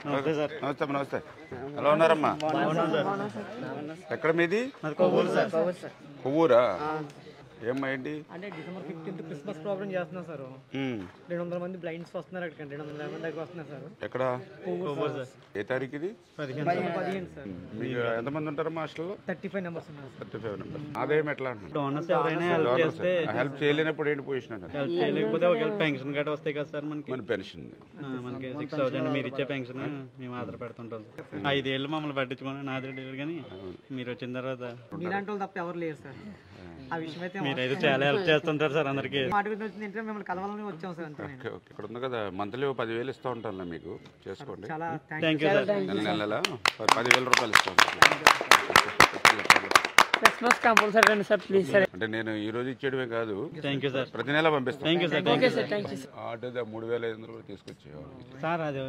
నమస్తే నమస్తే. ఎలా ఉన్నారమ్మా? ఎక్కడ మీది? కొవ్వూరా? ఏమ్మా ఏంటి అంటే డిసెంబర్ 15th క్రిస్మస్ ప్రోగ్రామ్ చేస్తున్నాం సార్. 200 మంది బ్లైండ్స్ వస్తున్నారు అక్కడికి. 250 మంది దగ్గర వస్తున్నారు సార్. ఎక్కడ? ఏ తారీఖు ఇది? 15 సార్. మీకు ఎంతమంది ఉంటారమ్మా హాస్టల్లో? 35 మెంబర్స్ ఉన్నారు. 35 మెంబర్స్. ఆదాయం ఎట్లా అంటున్నారు? డోనర్స్ ఎవరైనా హెల్ప్ చేస్తే హెల్ప్ చేయలేనప్పుడు ఏంటి పొజిషన్ అంటే? హెల్ప్ చేయలేకపోతే ఒకవేళ పెన్షన్ గట్రా వస్తాయి కదా సార్ మనకి. మన పెన్షన్ మనకి 6000 మీరు ఇచ్చే పెన్షన్ మేము ఆధార పెడుతుంటాం సార్. 5 ఏళ్ళు మమ్మల్ని పట్టించుకుని నాది కానీ మీరు వచ్చిన తర్వాత మీలాంటి వాళ్ళు తప్ప ఎవరు లేరు సార్. ఆ విషయం అయితే మీరైతే చాలా హెల్ప్ చేస్తుంటారు సార్ అందరికి. మాట గురించి వచ్చిందంటే మిమ్మల్ని కలవాలని వచ్చాం సార్. అంతే. ఇక్కడ ఉంది కదా మంత్లీ 10,000 ఇస్తూ ఉంటాను మీకు, చేసుకోండి. చాలా థ్యాంక్ యూ సార్. నెల 10,000 రూపాయలు ఇస్తూ ఉంటాను. క్రిస్మస్ కంపల్సరీ రండి సార్, ప్లీజ్ సార్. అంటే నేను ఈ రోజు ఇచ్చేయడమే కాదు, థ్యాంక్ యూ సార్. ప్రతి నెల పంపిస్తాను. Thank you sir. Okay sir, thank you sir. Auto 3,500 కూడా తీసుకొచ్చేవాళ్ళు సార్ అది